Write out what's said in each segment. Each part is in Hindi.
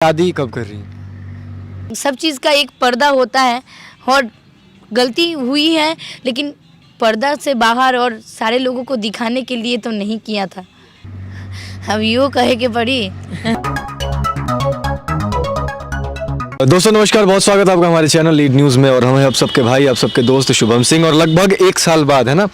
शादी कब कर रही हैं? सब चीज़ का एक पर्दा होता है और गलती हुई है, लेकिन पर्दा से बाहर और सारे लोगों को दिखाने के लिए तो नहीं किया था। अब यूँ कहे के पड़ी। दोस्तों नमस्कार, बहुत स्वागत है आपका हमारे चैनल लीड न्यूज़ में। और हम हैं आप सबके भाई, आप सबके दोस्त शुभम सिंह। और लगभग एक साल बाद, है ना,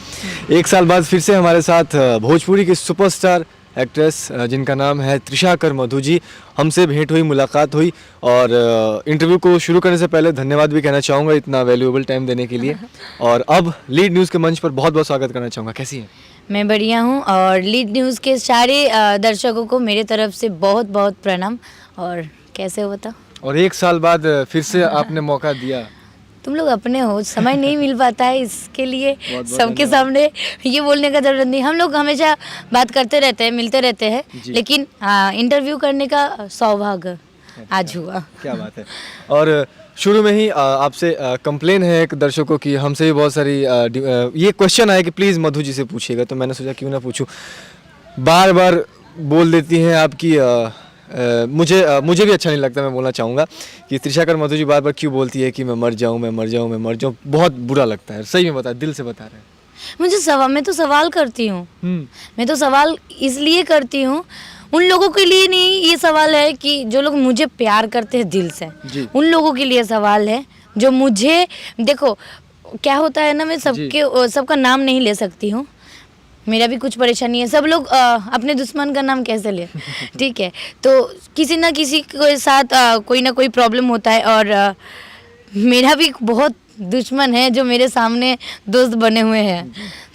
एक साल बाद फिर से हमारे साथ भोजपुरी की सुपरस्टार एक्ट्रेस जिनका नाम है त्रिशाकर मधु जी, हमसे भेंट हुई, मुलाकात हुई। और इंटरव्यू को शुरू करने से पहले धन्यवाद भी कहना चाहूँगा इतना वैल्यूएबल टाइम देने के लिए। और अब लीड न्यूज़ के मंच पर बहुत बहुत स्वागत करना चाहूँगा। कैसी हैं? मैं बढ़िया हूँ और लीड न्यूज़ के सारे दर्शकों को मेरे तरफ से बहुत बहुत प्रणाम। और कैसे हो बताओ? और एक साल बाद फिर से आपने मौका दिया। तुम लोग अपने हो, समय नहीं मिल पाता है इसके लिए बहुत सबके सामने ये बोलने का जरूरत नहीं। हम लोग हमेशा बात करते रहते हैं, मिलते रहते हैं, लेकिन इंटरव्यू करने का सौभाग्य आज हुआ। क्या बात है। और शुरू में ही आपसे कंप्लेन है एक दर्शकों की, हमसे भी बहुत सारी ये क्वेश्चन आया कि प्लीज़ मधु जी से पूछिएगा, तो मैंने सोचा क्यों ना पूछूं। बार बार बोल देती हैं आपकी मुझे भी अच्छा नहीं लगता, मैं बोलना चाहूँगा कि त्रिशाकर मधु जी बार बार क्यों बोलती है कि मैं मर जाऊँ, मैं मर जाऊँ, मैं मर जाऊँ। बहुत बुरा लगता है, सही में बता, दिल से बता रहे हैं। मैं तो सवाल करती हूँ। मैं तो सवाल इसलिए करती हूँ, उन लोगों के लिए नहीं। ये सवाल है कि जो लोग मुझे प्यार करते हैं दिल से, उन लोगों के लिए सवाल है। जो मुझे, देखो क्या होता है ना, मैं सबका नाम नहीं ले सकती हूँ, मेरा भी कुछ परेशानी है। सब लोग अपने दुश्मन का नाम कैसे ले? ठीक है, तो किसी ना किसी के साथ कोई ना कोई प्रॉब्लम होता है। और मेरा भी बहुत दुश्मन है जो मेरे सामने दोस्त बने हुए हैं।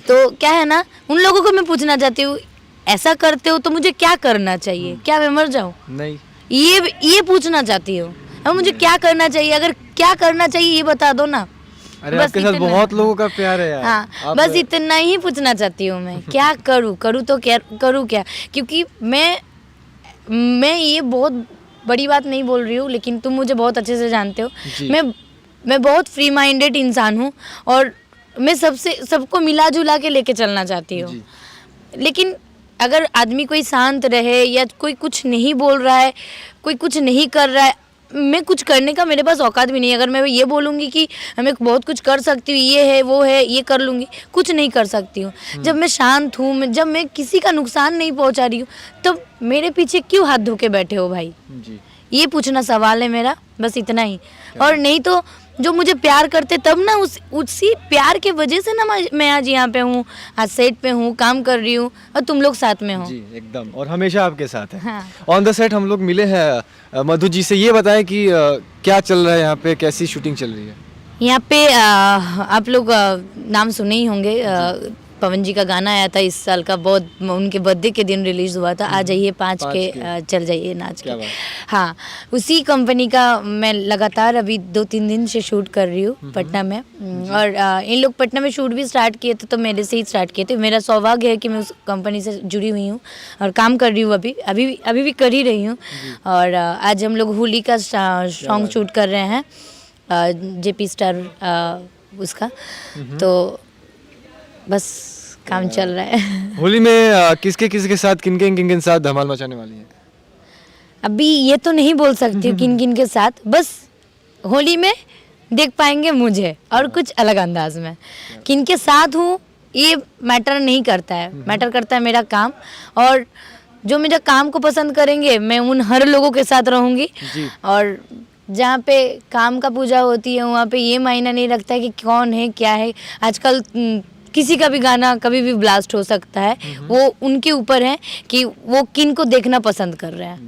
तो क्या है ना, उन लोगों को मैं पूछना चाहती हूँ, ऐसा करते हो तो मुझे क्या करना चाहिए? क्या मैं मर जाऊँ? नहीं, ये पूछना चाहती हूँ। अब मुझे क्या करना चाहिए? अगर क्या करना चाहिए ये बता दो ना। अरे आपके साथ बहुत लोगों का प्यार है यार। हाँ, बस इतना ही पूछना चाहती हूँ मैं। क्या करूँ तो क्या करूँ क्या? क्योंकि मैं ये बहुत बड़ी बात नहीं बोल रही हूँ, लेकिन तुम मुझे बहुत अच्छे से जानते हो। मैं बहुत फ्री माइंडेड इंसान हूँ और मैं सबको मिला जुला के लेके चलना चाहती हूँ। लेकिन अगर आदमी कोई शांत रहे या कोई कुछ नहीं बोल रहा है, कोई कुछ नहीं कर रहा है, मैं कुछ करने का मेरे पास औकात भी नहीं है। अगर मैं ये बोलूँगी कि मैं बहुत कुछ कर सकती हूँ, ये है वो है, ये कर लूँगी, कुछ नहीं कर सकती हूँ। जब मैं शांत हूँ, जब मैं किसी का नुकसान नहीं पहुँचा रही हूँ, तब मेरे पीछे क्यों हाथ धो के बैठे हो भाई? ये पूछना सवाल है मेरा, बस इतना ही। और नहीं तो जो मुझे प्यार करते तब ना, उसी प्यार के वजह से ना मैं आज यहाँ पे हूँ, आज सेट पे हूँ, काम कर रही हूँ और तुम लोग साथ में हो। जी एकदम, और हमेशा आपके साथ है। हाँ। ऑन द सेट हम लोग मिले हैं मधु जी से। ये बताएं कि क्या चल रहा है यहाँ पे, कैसी शूटिंग चल रही है? यहाँ पे आप लोग नाम सुने ही होंगे, पवन जी का गाना आया था इस साल का, बहुत उनके बर्थडे के दिन रिलीज हुआ था। आ जाइए 5 के चल जाइए नाच के। हाँ, उसी कंपनी का मैं लगातार अभी 2-3 दिन से शूट कर रही हूँ पटना में। और इन लोग पटना में शूट भी स्टार्ट किए थे, तो मेरे से ही स्टार्ट किए थे। मेरा सौभाग्य है कि मैं उस कंपनी से जुड़ी हुई हूँ और काम कर रही हूँ, अभी भी कर ही रही हूँ। और आज हम लोग होली का सॉन्ग शूट कर रहे हैं, जेपी स्टार उसका। तो बस काम चल रहा है। होली में किसके साथ, किन के साथ धमाल मचाने वाली है? अभी ये तो नहीं बोल सकती हूँ किन के साथ, बस होली में देख पाएंगे मुझे और कुछ अलग अंदाज में। किन के साथ हूँ ये मैटर नहीं करता है, मैटर करता है मेरा काम। और जो मेरा काम को पसंद करेंगे, मैं उन हर लोगों के साथ रहूँगी। और जहाँ पे काम का पूजा होती है, वहाँ पे ये मायना नहीं रखता है कि कौन है क्या है। आजकल किसी का भी गाना कभी भी ब्लास्ट हो सकता है, वो उनके ऊपर है कि वो किन को देखना पसंद कर रहे हैं,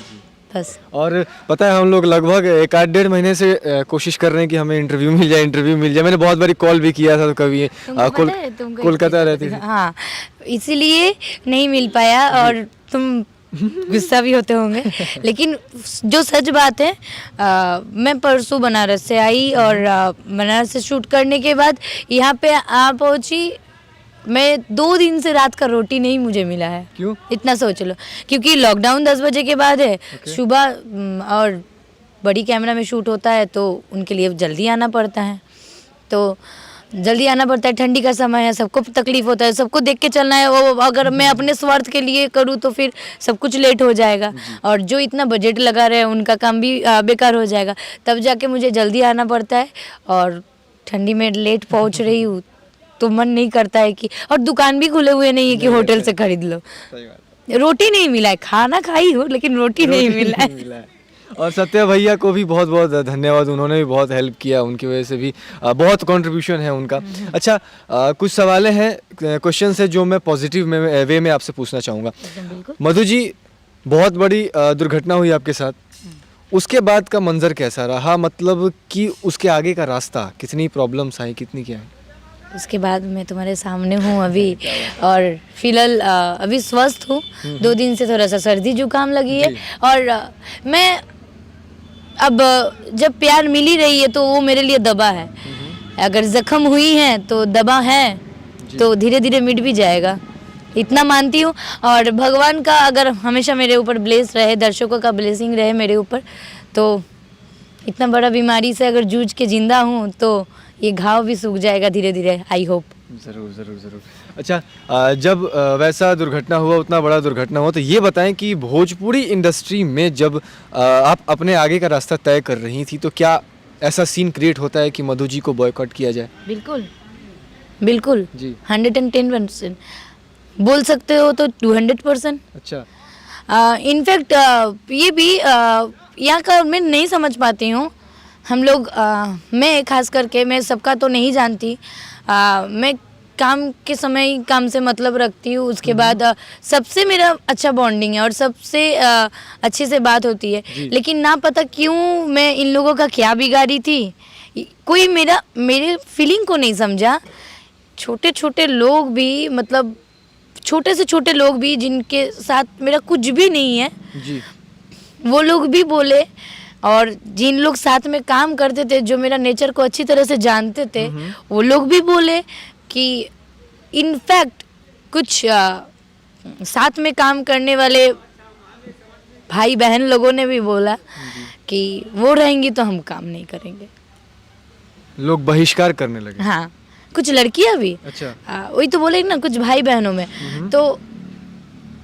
बस। और पता है, हम लोग लगभग 1-1.5 महीने से कोशिश कर रहे हैं कि हमें इंटरव्यू मिल जाए। मैंने बहुत बारी कॉल भी किया था, तो कभी कोलकाता रहती थी। हाँ, इसीलिए नहीं मिल पाया और तुम गुस्सा भी होते होंगे। लेकिन जो सच बात है, मैं परसों बनारस से आई और बनारस से शूट करने के बाद यहाँ पे आ पहुँची। मैं 2 दिन से रात का रोटी नहीं मुझे मिला है। क्यों? इतना सोच लो, क्योंकि लॉकडाउन 10 बजे के बाद है। सुबह और बड़ी कैमरा में शूट होता है, तो उनके लिए जल्दी आना पड़ता है। तो जल्दी आना पड़ता है, ठंडी का समय है, सबको तकलीफ होता है, सबको देख के चलना है। वो अगर मैं अपने स्वार्थ के लिए करूँ तो फिर सब कुछ लेट हो जाएगा, और जो इतना बजट लगा रहे हैं उनका काम भी बेकार हो जाएगा। तब जाके मुझे जल्दी आना पड़ता है, और ठंडी में लेट पहुंच रही हूँ तो मन नहीं करता है कि, और दुकान भी खुले हुए नहीं है कि होटल से खरीद लो। सही बात रोटी नहीं मिला है, खाना खाई हूँ लेकिन रोटी नहीं मिला है। मिला है। और सत्या भैया को भी बहुत बहुत धन्यवाद, उन्होंने भी बहुत हेल्प किया, उनकी वजह से भी बहुत कंट्रीब्यूशन है उनका। अच्छा, कुछ सवालें हैं, क्वेश्चन है जो मैं पॉजिटिव वे में आपसे पूछना चाहूँगा। मधु जी, बहुत बड़ी दुर्घटना हुई आपके साथ, उसके बाद का मंजर कैसा रहा, मतलब कि उसके आगे का रास्ता, कितनी प्रॉब्लम्स आई, कितनी क्या है? उसके बाद मैं तुम्हारे सामने हूँ अभी, और फिलहाल अभी स्वस्थ हूँ। 2 दिन से थोड़ा सा सर्दी जुकाम लगी है, और मैं अब जब प्यार मिल ही रही है तो वो मेरे लिए दवा है। अगर जख्म हुई है तो दवा है, तो धीरे धीरे मिट भी जाएगा, इतना मानती हूँ। और भगवान का अगर हमेशा मेरे ऊपर ब्लेस रहे, दर्शकों का ब्लेसिंग रहे मेरे ऊपर, तो इतना बड़ा बीमारी से अगर जूझ के जिंदा हूँ तो ये घाव भी सूख जाएगा धीरे धीरे, आई होप। ज़रूर ज़रूर ज़रूर। अच्छा, जब वैसा दुर्घटना हुआ, उतना बड़ा दुर्घटना हुआ, तो ये बताएं कि भोजपुरी इंडस्ट्री में जब आप अपने आगे का रास्ता तय कर रही थी, तो क्या ऐसा सीन क्रिएट होता है कि मधु जी को बॉयकॉट किया जाए? बिल्कुल बिल्कुल जी। 110% बोल सकते हो तो 200%। अच्छा। इनफैक्ट ये भी यहाँ का मैं नहीं समझ पाती हूँ। हम लोग मैं खास करके, मैं सबका तो नहीं जानती, मैं काम के समय ही काम से मतलब रखती हूँ। उसके बाद सबसे मेरा अच्छा बॉन्डिंग है और सबसे अच्छे से बात होती है, लेकिन ना पता क्यों मैं इन लोगों का क्या बिगाड़ी थी, कोई मेरे फीलिंग को नहीं समझा। छोटे छोटे लोग भी, मतलब छोटे से छोटे लोग भी जिनके साथ मेरा कुछ भी नहीं है जी। वो लोग भी बोले, और जिन लोग साथ में काम करते थे, जो मेरा नेचर को अच्छी तरह से जानते थे, वो लोग भी बोले कि इनफैक्ट कुछ साथ में काम करने वाले भाई बहन लोगों ने भी बोला कि वो रहेंगी तो हम काम नहीं करेंगे। लोग बहिष्कार करने लगे। हाँ, कुछ लड़कियां भी। अच्छा। वही तो बोले ना, कुछ भाई बहनों में। तो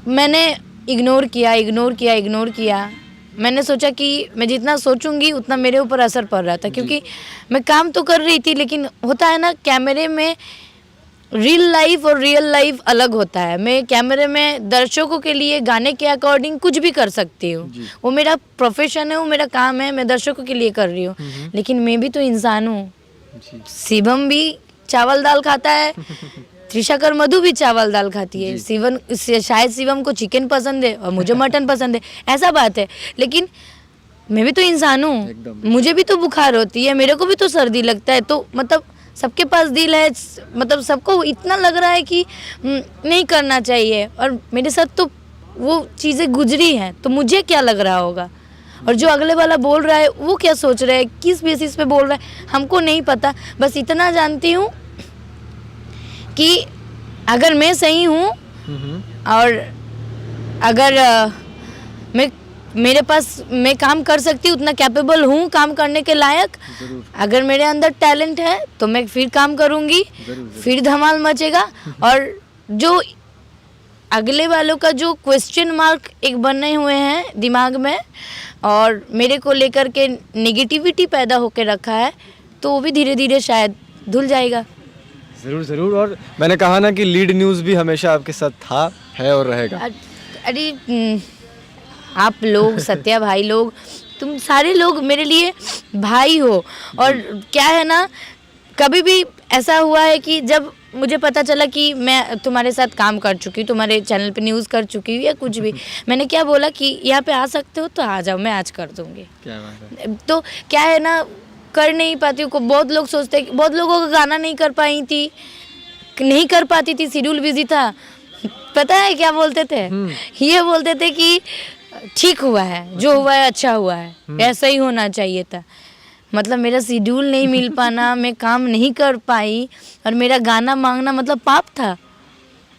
मैंने इग्नोर किया। मैंने सोचा कि मैं जितना सोचूंगी उतना मेरे ऊपर असर पड़ रहा था, क्योंकि मैं काम तो कर रही थी, लेकिन होता है ना कैमरे में रियल लाइफ और रियल लाइफ अलग होता है। मैं कैमरे में दर्शकों के लिए गाने के अकॉर्डिंग कुछ भी कर सकती हूँ, वो मेरा प्रोफेशन है, वो मेरा काम है, मैं दर्शकों के लिए कर रही हूँ। लेकिन मैं भी तो इंसान हूँ। शिवम भी चावल दाल खाता है, त्रिशाकर मधु भी चावल दाल खाती है, शायद शिवम को चिकन पसंद है और मुझे मटन पसंद है, ऐसा बात है। लेकिन मैं भी तो इंसान हूँ, मुझे भी तो बुखार होती है, मेरे को भी तो सर्दी लगता है। तो मतलब सबके पास दिल है, मतलब सबको इतना लग रहा है कि नहीं करना चाहिए, और मेरे साथ तो वो चीज़ें गुजरी हैं, तो मुझे क्या लग रहा होगा, और जो अगले वाला बोल रहा है वो क्या सोच रहा है, किस बेसिस पे बोल रहा है, हमको नहीं पता। बस इतना जानती हूँ कि अगर मैं सही हूँ, और अगर मेरे पास मैं काम कर सकती हूँ, उतना कैपेबल हूँ काम करने के लायक, अगर मेरे अंदर टैलेंट है तो मैं फिर काम करूँगी, फिर धमाल मचेगा। और जो अगले वालों का जो क्वेश्चन मार्क एक बने हुए हैं दिमाग में, और मेरे को लेकर के नेगेटिविटी पैदा होकर रखा है, तो वो भी धीरे धीरे शायद धुल जाएगा। ज़रूर ज़रूर। और मैंने कहा ना कि लीड न्यूज़ भी हमेशा आपके साथ था, है और रहेगा। अरे आप लोग, सत्या भाई लोग, तुम सारे लोग मेरे लिए भाई हो। और क्या है ना, कभी भी ऐसा हुआ है कि जब मुझे पता चला कि मैं तुम्हारे साथ काम कर चुकी हूँ, तुम्हारे चैनल पे न्यूज़ कर चुकी हूँ या कुछ भी, मैंने क्या बोला कि यहाँ पे आ सकते हो तो आ जाओ, मैं आज कर दूँगी। क्या बात है। तो क्या है ना, कर नहीं पाती हूँ। बहुत लोग सोचते, बहुत लोगों का गाना नहीं कर पाई थी, नहीं कर पाती थी, शेड्यूल बिजी था। पता है क्या बोलते थे? ये बोलते थे कि ठीक हुआ है, जो हुआ है अच्छा हुआ है, ऐसा ही होना चाहिए था। मतलब मेरा शेड्यूल नहीं मिल पाना, मैं काम नहीं कर पाई, और मेरा गाना मांगना मतलब पाप था,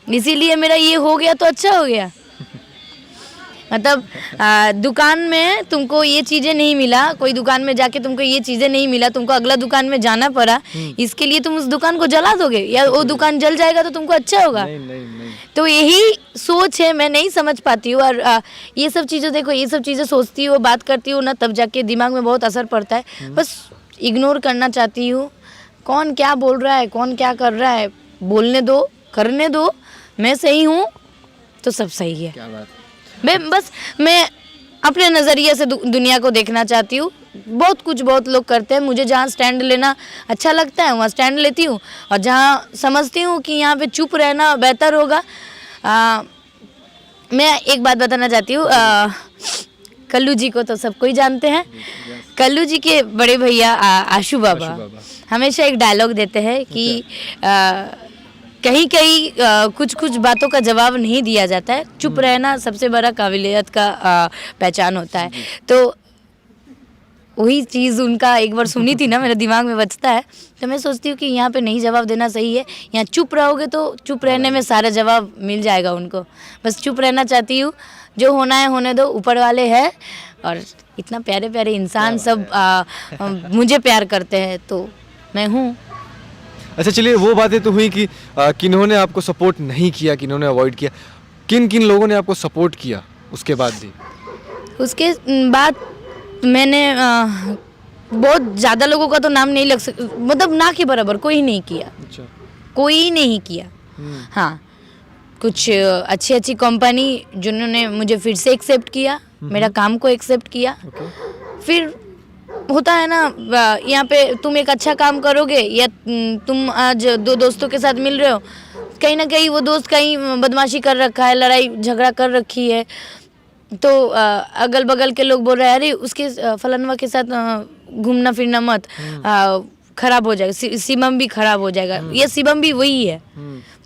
इसीलिए मेरा ये हो गया तो अच्छा हो गया। मतलब दुकान में तुमको ये चीज़ें नहीं मिला, कोई दुकान में जाके तुमको ये चीज़ें नहीं मिला, तुमको अगला दुकान में जाना पड़ा, इसके लिए तुम उस दुकान को जला दोगे या वो दुकान जल जाएगा तो तुमको अच्छा होगा? नहीं। तो यही सोच है, मैं नहीं समझ पाती हूँ। और ये सब चीज़ें देखो, ये सब चीज़ें सोचती हूँ, बात करती हूँ ना, तब जाके दिमाग में बहुत असर पड़ता है। बस इग्नोर करना चाहती हूँ। कौन क्या बोल रहा है, कौन क्या कर रहा है, बोलने दो, करने दो। मैं सही हूँ तो सब सही है। क्या बात। मैं अपने नज़रिए से दुनिया को देखना चाहती हूँ। बहुत लोग करते हैं, मुझे जहाँ स्टैंड लेना अच्छा लगता है वहाँ स्टैंड लेती हूँ, और जहाँ समझती हूँ कि यहाँ पे चुप रहना बेहतर होगा। मैं एक बात बताना चाहती हूँ। कल्लू जी को तो सब कोई जानते हैं। कल्लू जी के बड़े भैया आशू बाबा हमेशा एक डायलॉग देते हैं कि कहीं कुछ बातों का जवाब नहीं दिया जाता है, चुप रहना सबसे बड़ा काबिलियत का पहचान होता है। तो वही चीज़ उनका एक बार सुनी थी ना, मेरे दिमाग में बजता है। तो मैं सोचती हूँ कि यहाँ पे नहीं जवाब देना सही है, यहाँ चुप रहोगे तो चुप रहने में सारा जवाब मिल जाएगा उनको। बस चुप रहना चाहती हूँ, जो होना है होने दो, ऊपर वाले हैं। और इतना प्यारे प्यारे इंसान सब मुझे प्यार करते हैं, तो मैं हूँ। अच्छा चलिए, वो बातें तो हुई कि किन्होंने आपको सपोर्ट नहीं किया, किन्होंने अवॉइड किया, किन किन लोगों ने आपको सपोर्ट किया उसके बाद भी? उसके बाद मैंने बहुत ज़्यादा लोगों का तो नाम नहीं लग मतलब ना के बराबर कोई नहीं किया। अच्छा। कोई नहीं किया। हाँ, कुछ अच्छी कंपनी जिन्होंने मुझे फिर से एक्सेप्ट किया, मेरा काम को एक्सेप्ट किया। फिर होता है ना, यहाँ पे तुम एक अच्छा काम करोगे या तुम आज दो दोस्तों के साथ मिल रहे हो, कहीं ना कहीं वो दोस्त कहीं बदमाशी कर रखा है, लड़ाई झगड़ा कर रखी है, तो अगल बगल के लोग बोल रहे हैं अरे उसके फलानवा के साथ घूमना फिरना मत, खराब हो जाएगा, शिवम भी खराब हो जाएगा। ये शिवम भी वही है।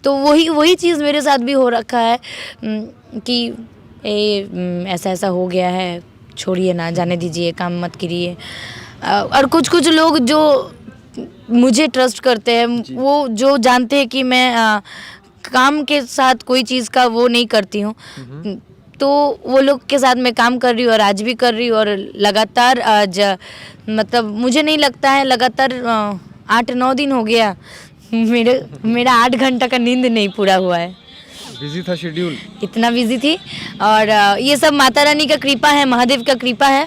तो वही चीज़ मेरे साथ भी हो रखा है कि ऐसा हो गया है, छोड़िए ना, जाने दीजिए, काम मत करिए। और कुछ लोग जो मुझे ट्रस्ट करते हैं, वो जो जानते हैं कि मैं काम के साथ कोई चीज़ का वो नहीं करती हूँ, तो वो लोग के साथ मैं काम कर रही हूँ और आज भी कर रही हूँ। और लगातार आज मतलब मुझे नहीं लगता है, लगातार 8-9 दिन हो गया मेरा 8 घंटा का नींद नहीं पूरा हुआ है। बिजी था शेड्यूल, इतना बिजी थी। और ये सब माता रानी का कृपा है, महादेव का कृपा है,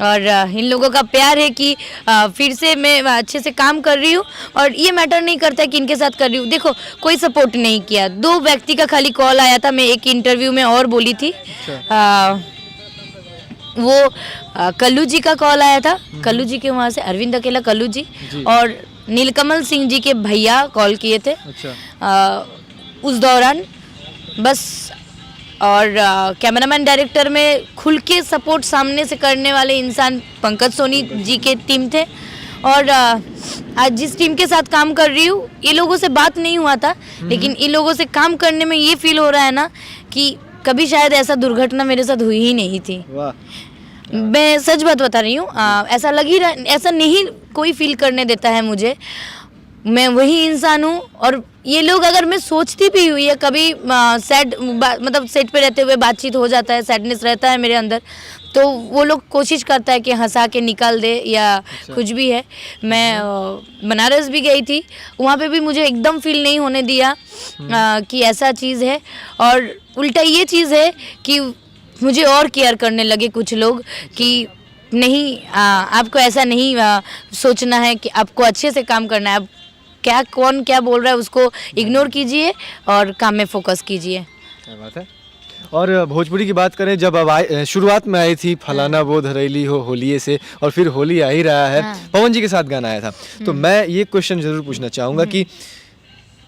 और इन लोगों का प्यार है कि फिर से मैं अच्छे से काम कर रही हूँ। और ये मैटर नहीं करता है कि इनके साथ कर रही हूँ। देखो, कोई सपोर्ट नहीं किया, 2 व्यक्ति का खाली कॉल आया था। मैं एक इंटरव्यू में और बोली थी, वो कल्लू जी का कॉल आया था, कल्लू जी के वहाँ से अरविंद अकेला कल्लू जी और नीलकमल सिंह जी के भैया कॉल किए थे। उस दौरान बस। और कैमरामैन डायरेक्टर में खुल के सपोर्ट सामने से करने वाले इंसान पंकज सोनी जी के टीम थे। और आज जिस टीम के साथ काम कर रही हूँ, ये लोगों से बात नहीं हुआ था, लेकिन इन लोगों से काम करने में ये फील हो रहा है ना कि कभी शायद ऐसा दुर्घटना मेरे साथ हुई ही नहीं थी। मैं सच बात बता रही हूँ। ऐसा लग ही रहा, ऐसा नहीं कोई फील करने देता है मुझे। मैं वही इंसान हूँ। और ये लोग, अगर मैं सोचती भी हुई है कभी सैड, मतलब सेट पे रहते हुए बातचीत हो जाता है, सैडनेस रहता है मेरे अंदर, तो वो लोग कोशिश करता है कि हंसा के निकाल दे या कुछ भी है। मैं बनारस भी गई थी, वहाँ पे भी मुझे एकदम फील नहीं होने दिया कि ऐसा चीज़ है। और उल्टा ये चीज़ है कि मुझे और केयर करने लगे कुछ लोग कि नहीं, आपको ऐसा नहीं सोचना है, कि आपको अच्छे से काम करना है। क्या कौन क्या बोल रहा है उसको इग्नोर कीजिए और काम में फोकस कीजिए। क्या बात है। और भोजपुरी की बात करें, जब अब शुरुआत में आई थी फलाना वो धरैली हो होलिये से, और फिर होली आ ही रहा है, पवन जी के साथ गाना आया था, तो मैं ये क्वेश्चन जरूर पूछना चाहूँगा कि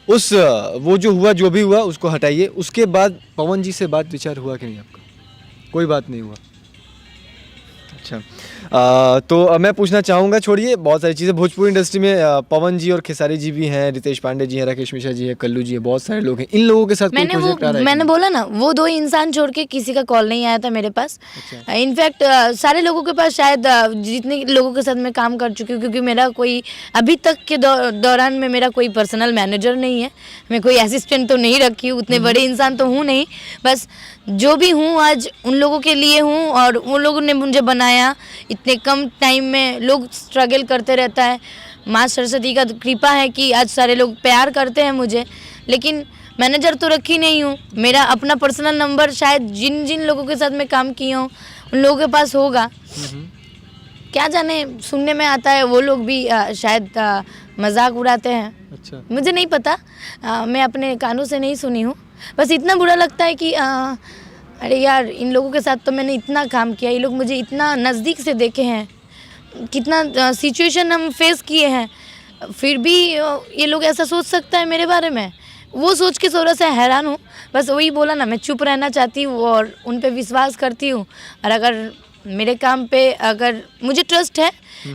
उस वो जो हुआ, जो भी हुआ उसको हटाइए, उसके बाद पवन जी से बात विचार हुआ कि नहीं आपका? कोई बात नहीं हुआ? अच्छा। तो मैं पूछना चाहूँगा, छोड़िए बहुत सारी चीज़ें, भोजपुरी इंडस्ट्री में पवन जी और खेसारी जी भी हैं, रितेश पांडे जी हैं, राकेश मिश्रा जी हैं, कल्लू जी हैं, बहुत सारे लोग हैं। इन लोगों के साथ कोई प्रोजेक्ट आ रहा है? मैंने बोला ना, वो 2 इंसान छोड़ के किसी का कॉल नहीं आया था मेरे पास। अच्छा। इनफैक्ट सारे लोगों के पास शायद जितने लोगों के साथ मैं काम कर चुकी हूँ, क्योंकि मेरा कोई अभी तक के दौरान में मेरा कोई पर्सनल मैनेजर नहीं है, मैं कोई असिस्टेंट तो नहीं रखी हूँ, उतने बड़े इंसान तो हूँ नहीं, बस जो भी हूँ आज उन लोगों के लिए हूँ और उन लोगों ने मुझे बनाया। इतने कम टाइम में लोग स्ट्रगल करते रहता है, माँ सरस्वती का कृपा है कि आज सारे लोग प्यार करते हैं मुझे, लेकिन मैनेजर तो रखी नहीं हूँ। मेरा अपना पर्सनल नंबर शायद जिन जिन लोगों के साथ मैं काम की हूँ उन लोगों के पास होगा, क्या जाने सुनने में आता है वो लोग भी शायद मजाक उड़ाते हैं। अच्छा। मुझे नहीं पता, मैं अपने कानों से नहीं सुनी हूँ, बस इतना बुरा लगता है कि अरे यार, इन लोगों के साथ तो मैंने इतना काम किया, ये लोग मुझे इतना नज़दीक से देखे हैं, कितना सिचुएशन हम फेस किए हैं, फिर भी ये लोग ऐसा सोच सकता है मेरे बारे में। वो सोच के थोड़ा सा हैरान हूँ। बस वही बोला ना, मैं चुप रहना चाहती हूँ और उन पे विश्वास करती हूँ, और अगर मेरे काम पे अगर मुझे ट्रस्ट है,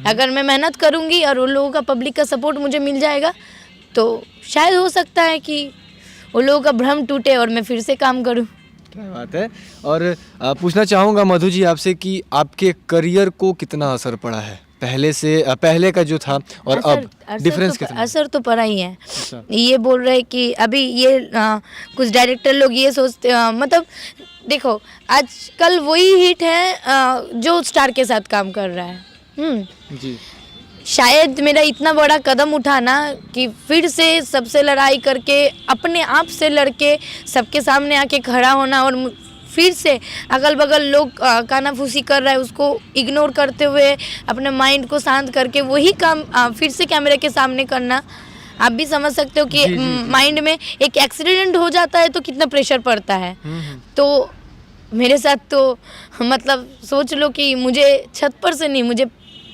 अगर मैं मेहनत करूँगी और उन लोगों का, पब्लिक का सपोर्ट मुझे मिल जाएगा, तो शायद हो सकता है कि उन लोगों का भ्रम टूटे और मैं फिर से काम करूँ। क्या बात है। और पूछना चाहूँगा मधु जी आपसे कि आपके करियर को कितना असर पड़ा है पहले से, पहले का जो था और अब डिफरेंस कितना है? असर तो पड़ा ही है। अच्छा। ये बोल रहे हैं कि अभी ये कुछ डायरेक्टर लोग ये सोचते, मतलब देखो आजकल वही हिट है जो स्टार के साथ काम कर रहा है। जी। शायद मेरा इतना बड़ा कदम उठाना कि फिर से सबसे लड़ाई करके, अपने आप से लड़के सबके सामने आके खड़ा होना और फिर से अगल बगल लोग कानाफूसी कर रहा है उसको इग्नोर करते हुए अपने माइंड को शांत करके वही काम फिर से कैमरे के सामने करना, आप भी समझ सकते हो कि माइंड में एक एक्सीडेंट हो जाता है तो कितना प्रेशर पड़ता है। तो मेरे साथ तो मतलब सोच लो कि मुझे छत पर से नहीं, मुझे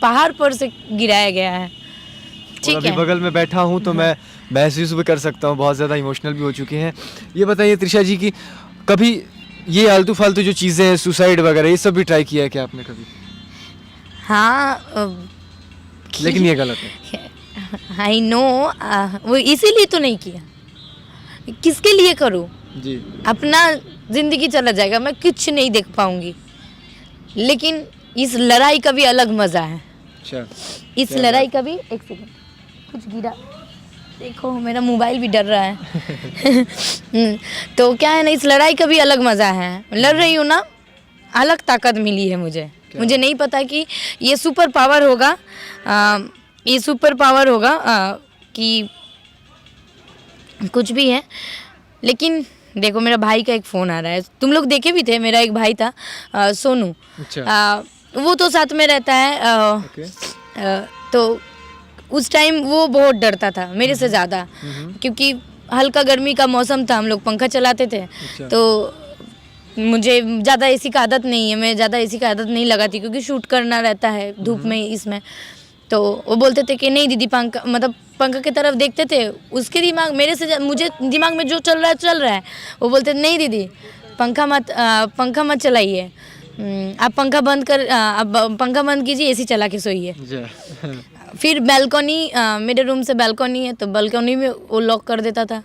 पहाड़ पर से गिराया गया है। ठीक अभी है, बगल में बैठा हूँ तो मैं महसूस भी कर सकता हूँ, बहुत ज़्यादा इमोशनल भी हो चुके हैं। ये बताइए त्रिशा जी कि कभी ये आलतू फालतू जो चीज़ें हैं, सुसाइड वगैरह, ये सब भी ट्राई किया है क्या आपने कभी? हाँ लेकिन ये गलत है। आई नो, वो इसीलिए तो नहीं किया, किसके लिए करूँ? जी। अपना जिंदगी चला जाएगा, मैं कुछ नहीं देख पाऊंगी, लेकिन इस लड़ाई का भी अलग मज़ा है। अच्छा। इस लड़ाई का भी, एक सेकंड, कुछ गिरा, देखो मेरा मोबाइल भी डर रहा है। तो क्या है ना, इस लड़ाई का भी अलग मज़ा है। लड़ रही हूँ ना, अलग ताकत मिली है मुझे नहीं पता कि ये सुपर पावर होगा, ये सुपर पावर होगा कि कुछ भी है। लेकिन देखो मेरा भाई का एक फ़ोन आ रहा है, तुम लोग देखे भी थे, मेरा एक भाई था सोनू। अच्छा। वो तो साथ में रहता है। तो उस टाइम वो बहुत डरता था मेरे से ज़्यादा, क्योंकि हल्का गर्मी का मौसम था, हम लोग पंखा चलाते थे। तो मुझे ज़्यादा एसी का आदत नहीं है, मैं ज़्यादा एसी का आदत नहीं लगाती क्योंकि शूट करना रहता है धूप में इसमें। तो वो बोलते थे कि नहीं दीदी, पंखा की तरफ देखते थे, उसके दिमाग मेरे से मुझे दिमाग में जो चल रहा है। वो बोलते नहीं दीदी पंखा मत चलाइए, आप पंखा बंद कीजिए, एसी चला के सोइए। फिर बालकनी, मेरे रूम से बालकनी है, तो बालकनी में वो लॉक कर देता था।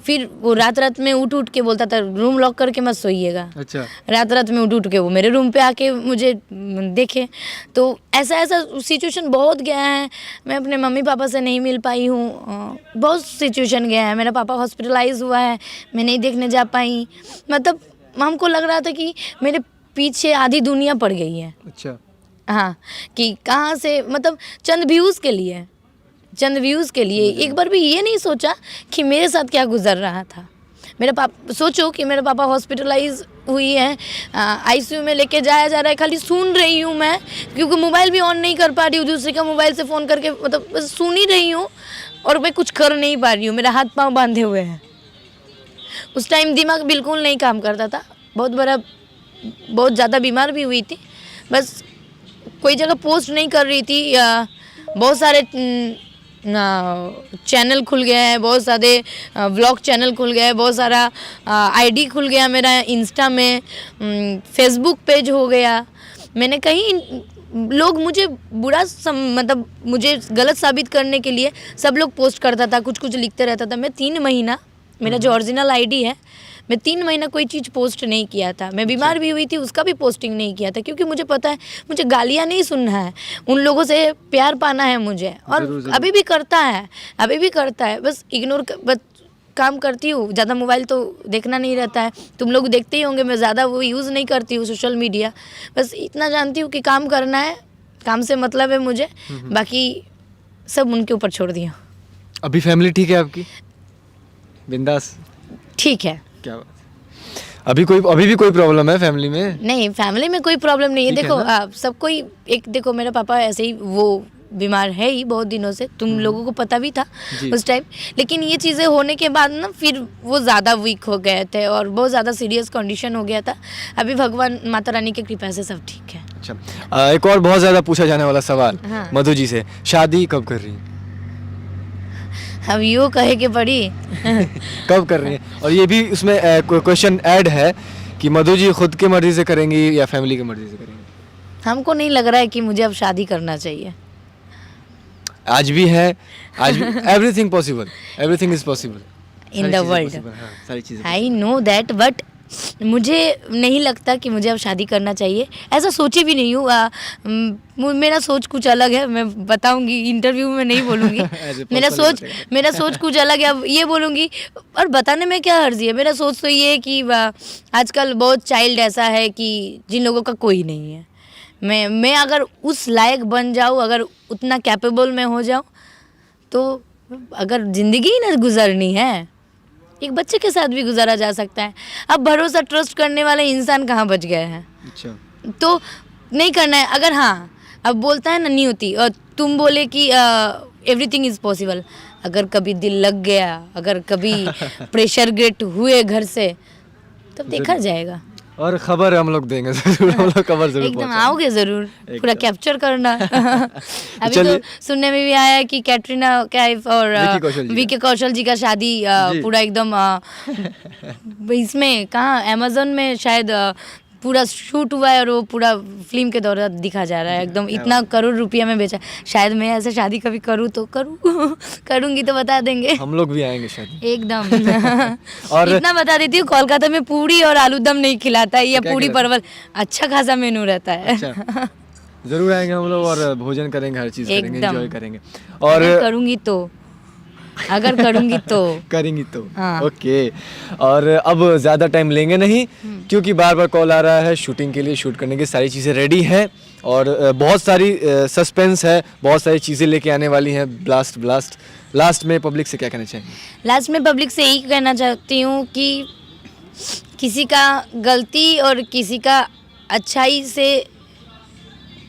फिर वो रात में उठ के बोलता था रूम लॉक करके मत सोइएगा। अच्छा। रात में उठ के वो मेरे रूम पे आके मुझे देखे। तो ऐसा सिचुएशन बहुत गया है। मैं अपने मम्मी पापा से नहीं मिल पाई हूँ, बहुत सिचुएशन गया है। मेरा पापा हॉस्पिटलाइज हुआ है, मैं नहीं देखने जा पाई। मतलब हमको लग रहा था कि मेरे पीछे आधी दुनिया पड़ गई है। अच्छा। हाँ, कि कहाँ से, मतलब चंद व्यूज़ के लिए एक बार भी ये नहीं सोचा कि मेरे साथ क्या गुजर रहा था। सोचो कि मेरे पापा हॉस्पिटलाइज हुई है, आईसीयू में लेके जाया जा रहा है, खाली सुन रही हूँ मैं, क्योंकि मोबाइल भी ऑन नहीं कर पा रही हूँ, दूसरे का मोबाइल से फ़ोन करके, मतलब बस सुन ही रही हूँ और मैं कुछ कर नहीं पा रही हूँ, मेरा हाथ पाँव बांधे हुए हैं। उस टाइम दिमाग बिल्कुल नहीं काम करता था, बहुत ज़्यादा बीमार भी हुई थी। बस कोई जगह पोस्ट नहीं कर रही थी, बहुत सारे चैनल खुल गए हैं, बहुत सारे व्लॉग चैनल खुल गए, बहुत सारा आईडी खुल गया मेरा इंस्टा में, फेसबुक पेज हो गया। मैंने कहीं लोग मुझे मतलब मुझे गलत साबित करने के लिए सब लोग पोस्ट करता था, कुछ कुछ लिखते रहता था। मैं 3 महीना, मेरा जो ओरिजिनल आईडी है, मैं 3 महीना कोई चीज़ पोस्ट नहीं किया था। मैं बीमार भी हुई थी, उसका भी पोस्टिंग नहीं किया था, क्योंकि मुझे पता है मुझे गालियाँ नहीं सुनना है, उन लोगों से प्यार पाना है मुझे। और ज़रूर। अभी भी करता है, बस इग्नोर बस काम करती हूँ। ज़्यादा मोबाइल तो देखना नहीं रहता है, तुम लोग देखते ही होंगे, मैं ज़्यादा वो यूज़ नहीं करती हूँ सोशल मीडिया। बस इतना जानती हूँ कि काम करना है, काम से मतलब है मुझे, बाकी सब उनके ऊपर छोड़ दिया। अभी फैमिली ठीक है आपकी, बिंदास? ठीक है, क्या बात है। अभी भी कोई प्रॉब्लम है फैमिली में? नहीं फैमिली में कोई प्रॉब्लम नहीं है। ठीक है देखो ना? सब कोई एक, देखो मेरे पापा ऐसे ही वो बीमार है ही बहुत दिनों से, तुम लोगों को पता भी था जी। उस टाइम। लेकिन ये चीज़ें होने के बाद ना फिर वो ज़्यादा वीक हो गए थे और बहुत ज़्यादा सीरियस कंडीशन हो गया था। अभी भगवान माता रानी की कृपा से सब ठीक है। अच्छा, एक और बहुत ज़्यादा पूछा जाने वाला सवाल हाँ। मधु जी से, शादी कब कर रही हैं? अब यूँ कहे के पड़ी कब कर रही हैं? और ये भी उसमें क्वेश्चन ऐड है कि मधु जी खुद की मर्जी से करेंगी या फैमिली की मर्जी से करेंगी? हमको नहीं लग रहा है कि मुझे अब शादी करना चाहिए। आज भी है, आज भी everything possible, everything is possible in the world सारी चीज़ें आई नो दैट, बट मुझे नहीं लगता कि मुझे अब शादी करना चाहिए। ऐसा सोची भी नहीं हूँ। मेरा सोच कुछ अलग है, मैं बताऊंगी इंटरव्यू में, नहीं बोलूँगी। मेरा सोच कुछ अलग है, अब ये बोलूँगी और बताने में क्या हर्जी है। मेरा सोच तो ये है कि आजकल बहुत चाइल्ड ऐसा है कि जिन लोगों का कोई नहीं है। मैं अगर उस लायक बन जाऊँ, अगर उतना कैपेबल मैं हो जाऊँ, तो अगर ज़िंदगी ही ना गुजरनी है, एक बच्चे के साथ भी गुजारा जा सकता है। अब भरोसा ट्रस्ट करने वाले इंसान कहाँ बच गए हैं? अच्छा, तो नहीं करना है। अगर हाँ, अब बोलता है ना नहीं होती, और तुम बोले कि एवरीथिंग इज़ पॉसिबल, अगर कभी दिल लग गया, अगर कभी प्रेशर गेट हुए घर से, तब देखा जाएगा। और खबर हम लोग देंगे जरूर, हम लोग खबर जरूर एकदम पहुंचाएंगे। आओगे जरूर, पूरा कैप्चर करना। अभी चलिए। तो सुनने में भी आया है कि कैटरीना कैफ और विकी कौशल जी विकी कौशल जी का शादी जी। पूरा एकदम इसमें कहाँ अमेज़न में शायद पूरा शूट हुआ है और वो पूरा फिल्म के दौरान दिखा जा रहा है। एकदम इतना करोड़ रुपया में बेचा। शायद मैं ऐसे शादी कभी करूँ तो करूँ करूँगी तो बता देंगे हम लोग भी आएंगे शायद। एकदम। और इतना बता देती हूँ, कोलकाता में पूरी और आलू दम नहीं खिलाता है, या क्या पूरी खिलाता परवल, अच्छा खासा मेनू रहता है। अच्छा, जरूर आएंगे हम लोग और भोजन करेंगे, हर चीज करेंगे, एकदम। एंजॉय करेंगे। और अगर करूँगी तो करेंगी तो हाँ। ओके। और अब ज़्यादा टाइम लेंगे नहीं, क्योंकि बार बार कॉल आ रहा है शूटिंग के लिए, शूट करने की सारी चीज़ें रेडी हैं और बहुत सारी सस्पेंस है, बहुत सारी चीज़ें लेके आने वाली हैं। ब्लास्ट लास्ट में पब्लिक से क्या कहना चाहेंगे? लास्ट में पब्लिक से यही कहना चाहती हूँ कि किसी का गलती और किसी का अच्छाई से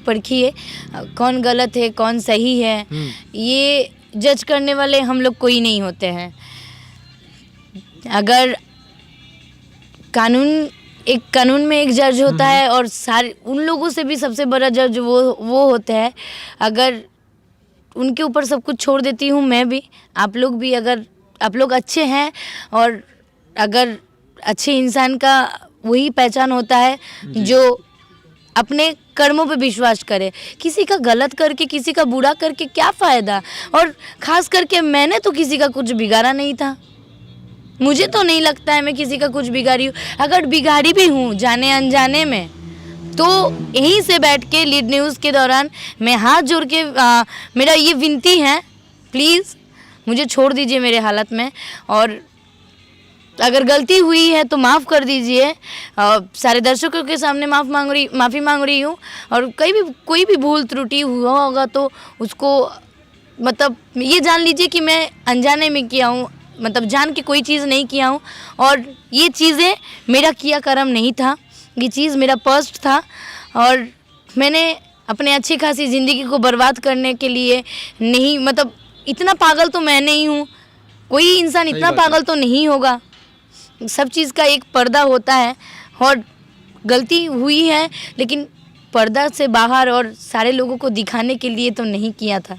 परखिए, कौन गलत है कौन सही है, ये जज करने वाले हम लोग कोई नहीं होते हैं। अगर कानून में एक जज होता है और सारे उन लोगों से भी सबसे बड़ा जज वो होते हैं। अगर उनके ऊपर सब कुछ छोड़ देती हूँ मैं भी, आप लोग भी, अगर आप लोग अच्छे हैं और अगर अच्छे इंसान का वही पहचान होता है जो अपने कर्मों पे विश्वास करे। किसी का गलत करके, किसी का बुरा करके क्या फ़ायदा? और ख़ास करके मैंने तो किसी का कुछ बिगाड़ा नहीं था, मुझे तो नहीं लगता है मैं किसी का कुछ बिगाड़ी हूँ। अगर बिगाड़ी भी हूँ जाने अनजाने में, तो यहीं से बैठ के लीड न्यूज़ के दौरान मैं हाथ जोड़ के मेरा ये विनती है, प्लीज़ मुझे छोड़ दीजिए मेरे हालत में, और अगर गलती हुई है तो माफ़ कर दीजिए। सारे दर्शकों के सामने माफ़ी मांग रही हूँ। और कोई भी भूल त्रुटि हुआ होगा तो उसको मतलब ये जान लीजिए कि मैं अनजाने में किया हूँ, मतलब जान के कोई चीज़ नहीं किया हूँ। और ये चीज़ें मेरा किया कर्म नहीं था, ये चीज़ मेरा पस्ट था और मैंने अपने अच्छी खासी ज़िंदगी को बर्बाद करने के लिए नहीं, मतलब इतना पागल तो मैं नहीं हूँ, कोई इंसान इतना पागल तो नहीं होगा। सब चीज़ का एक पर्दा होता है और गलती हुई है, लेकिन पर्दा से बाहर और सारे लोगों को दिखाने के लिए तो नहीं किया था।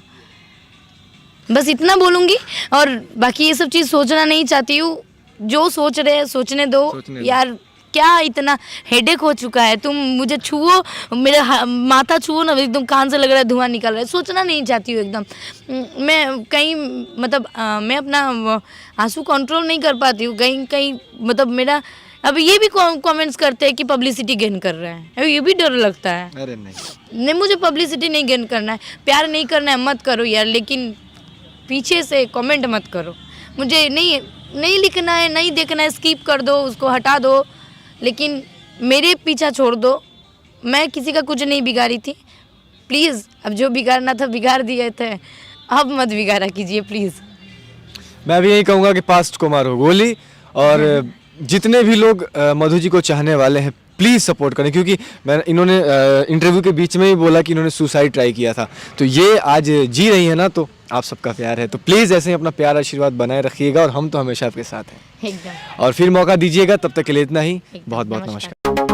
बस इतना बोलूँगी और बाकी ये सब चीज़ सोचना नहीं चाहती हूँ। जो सोच रहे हैं सोचने दो यार, क्या इतना हेडेक हो चुका है, तुम मुझे छुओ, मेरे माथा छुओ ना, एकदम कान से लग रहा है धुआं निकल रहा है, सोचना नहीं चाहती हूँ एकदम। मैं कहीं मतलब मैं अपना आंसू कंट्रोल नहीं कर पाती हूँ, कहीं कहीं मतलब मेरा अब ये भी कमेंट्स करते हैं कि पब्लिसिटी गेन कर रहे हैं, अब ये भी डर लगता है। अरे नहीं, नहीं, मुझे पब्लिसिटी नहीं गेन करना है, प्यार नहीं करना है मत करो यार, लेकिन पीछे से कमेंट मत करो। मुझे नहीं लिखना है, नहीं देखना है, स्किप कर दो, उसको हटा दो, लेकिन मेरे पीछा छोड़ दो। मैं किसी का कुछ नहीं बिगाड़ी थी, प्लीज़। अब जो बिगाड़ना था बिगाड़ दिए थे, अब मत बिगाड़ा कीजिए प्लीज़। मैं भी यही कहूँगा कि पास्ट को मारो गोली, और जितने भी लोग मधु जी को चाहने वाले हैं प्लीज़ सपोर्ट करें, क्योंकि इन्होंने इंटरव्यू के बीच में ही बोला कि इन्होंने सुसाइड ट्राई किया था, तो ये आज जी रही है ना, तो आप सबका प्यार है, तो प्लीज़ ऐसे ही अपना प्यार आशीर्वाद बनाए रखिएगा, और हम तो हमेशा आपके साथ हैं एकदम। और फिर मौका दीजिएगा। तब तक के लिए इतना ही, बहुत बहुत नमस्कार। नमस्कार।